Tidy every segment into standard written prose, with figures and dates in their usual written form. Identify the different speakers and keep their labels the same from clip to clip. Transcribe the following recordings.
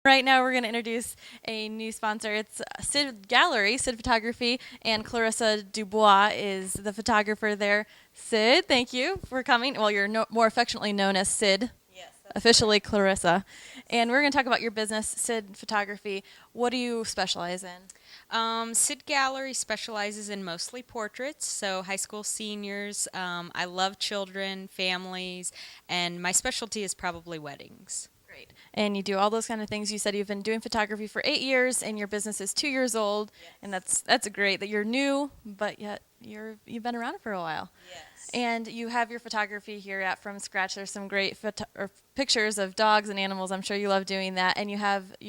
Speaker 1: Right now, we're going to introduce a new sponsor. It's Sid Gallery, Sid Photography, and Clarissa Dubois is the photographer there. Sid, thank you for coming. Well, you're more affectionately known as Sid.
Speaker 2: Yes,
Speaker 1: Officially Clarissa. And we're going to talk about your business, Sid Photography. What do you specialize in?
Speaker 2: Sid Gallery specializes in mostly portraits, so high school seniors. I love children, families, and my specialty is probably weddings.
Speaker 1: Great. And you do all those kind of things. You said you've been doing photography for 8 years, and your business is 2 years old.
Speaker 2: Yes.
Speaker 1: And that's great that you're new, but yet you've been around for a while.
Speaker 2: Yes.
Speaker 1: And you have your photography here at From Scratch. There's some great pictures of dogs and animals. I'm sure you love doing that. And you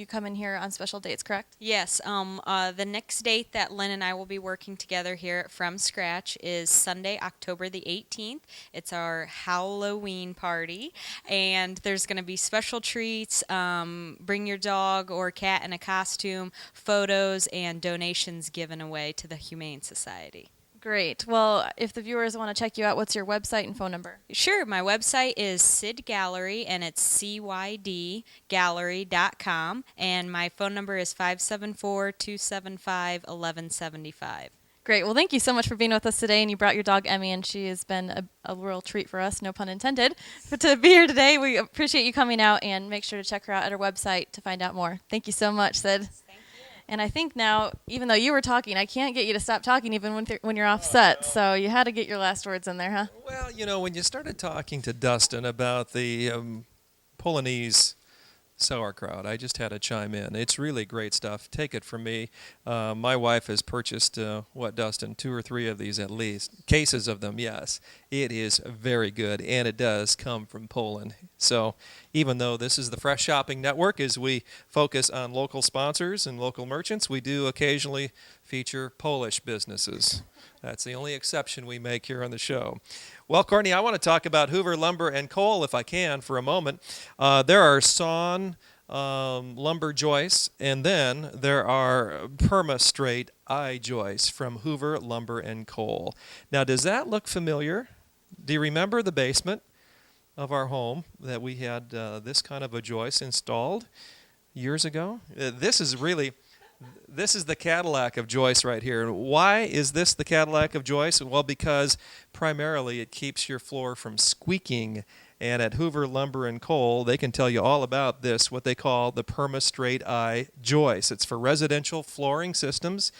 Speaker 1: come in here on special dates, correct?
Speaker 2: Yes. The next date that Lynn and I will be working together here at From Scratch is Sunday, October the 18th. It's our Halloween party, and there's going to be special treats, bring your dog or cat in a costume, photos, and donations given away to the Humane Society.
Speaker 1: Great. Well, if the viewers want to check you out, what's your website and phone number?
Speaker 2: Sure. My website is Sid Gallery, and it's cydgallery.com, and my phone number is 574-275-1175.
Speaker 1: Great. Well, thank you so much for being with us today, and you brought your dog Emmy, and she has been a real treat for us, no pun intended, but to be here today. We appreciate you coming out, and make sure to check her out at her website to find out more. Thank you so much, Sid. And I think now, even though you were talking, I can't get you to stop talking even when you're off set. So you had to get your last words in there, huh?
Speaker 3: Well, when you started talking to Dustin about the Polonaise sauerkraut, I just had to chime in. It's really great stuff. Take it from me. My wife has purchased, Dustin, 2 or 3 of these at least. Cases of them, yes. It is very good, and it does come from Poland. So even though this is the Fresh Shopping Network, as we focus on local sponsors and local merchants, we do occasionally feature Polish businesses. That's the only exception we make here on the show. Well, Courtney, I want to talk about Hoover Lumber and Coal, if I can, for a moment. There are sawn lumber joists, and then there are perma-straight eye joists from Hoover Lumber and Coal. Now, does that look familiar? Do you remember the basement of our home that we had this kind of a joist installed years ago? This is the Cadillac of joists right here. And why is this the Cadillac of joists? Well, because primarily it keeps your floor from squeaking. And at Hoover Lumber and Coal, they can tell you all about this, what they call the perma-straight eye joist. It's for residential flooring systems.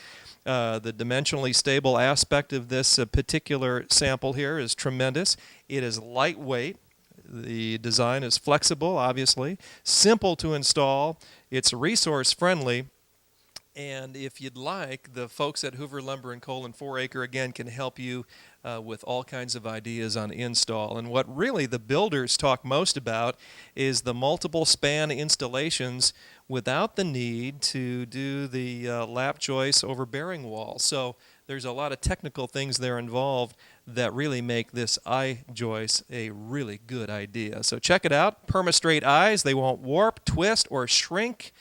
Speaker 3: The dimensionally stable aspect of this particular sample here is tremendous. It is lightweight. The design is flexible, obviously. Simple to install. It's resource friendly. And if you'd like, the folks at Hoover Lumber and Coal and 4 Acre, again, can help you with all kinds of ideas on install. And what really the builders talk most about is the multiple span installations without the need to do the lap joists over bearing walls. So there's a lot of technical things there involved that really make this eye joist a really good idea. So check it out. Perma-straight eyes. They won't warp, twist, or shrink.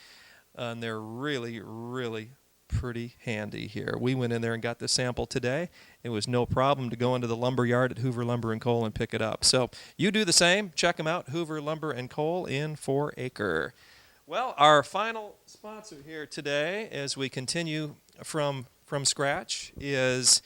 Speaker 3: And they're really, really pretty handy here. We went in there and got the sample today. It was no problem to go into the lumber yard at Hoover Lumber and Coal and pick it up. So you do the same. Check them out, Hoover Lumber and Coal in 4 Acre. Well, our final sponsor here today, as we continue from scratch, is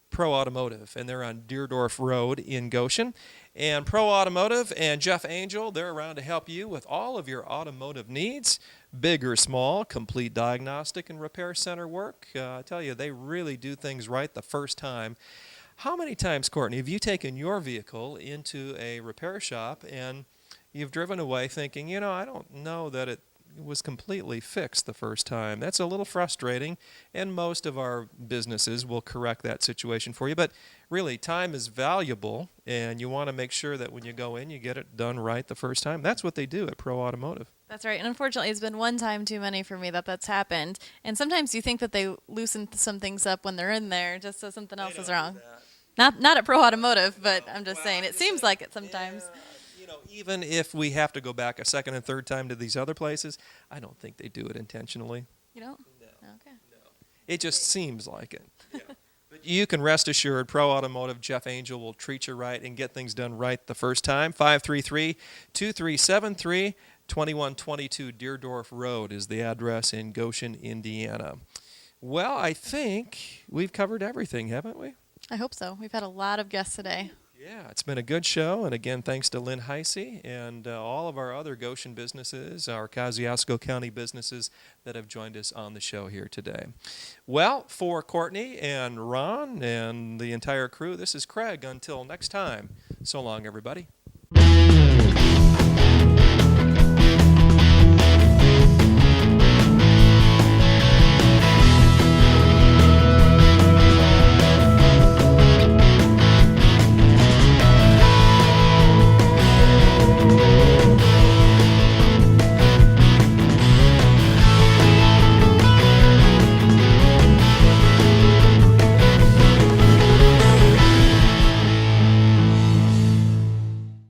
Speaker 3: Pro Automotive, and they're on Deerdorf Road in Goshen. And Pro Automotive and Jeff Angel, they're around to help you with all of your automotive needs, big or small, complete diagnostic and repair center work. I tell you, they really do things right the first time. How many times, Courtney, have you taken your vehicle into a repair shop and you've driven away thinking, I don't know that it was completely fixed the first time? That's a little frustrating, and most of our businesses will correct that situation for you. But really, time is valuable, and you want to make sure that when you go in, you get it done right the first time. That's what they do at Pro Automotive.
Speaker 1: That's right. And unfortunately, it's been one time too many for me that's happened. And sometimes you think that they loosen some things up when they're in there just so something else is wrong. Not at Pro Automotive, but I'm just saying it seems like it sometimes.
Speaker 3: Yeah. Even if we have to go back a second and third time to these other places, I don't think they do it intentionally.
Speaker 1: You don't?
Speaker 3: No.
Speaker 1: Okay.
Speaker 3: No. It just seems like it. Yeah. But you can rest assured, Pro Automotive, Jeff Angel will treat you right and get things done right the first time. 533-2373. 2122 Deerdorf Road is the address in Goshen, Indiana. Well, I think we've covered everything, haven't we?
Speaker 1: I hope so. We've had a lot of guests today.
Speaker 3: Yeah, it's been a good show, and again, thanks to Lynn Heisey and all of our other Goshen businesses, our Kosciuszko County businesses that have joined us on the show here today. Well, for Courtney and Ron and the entire crew, this is Craig. Until next time, so long, everybody.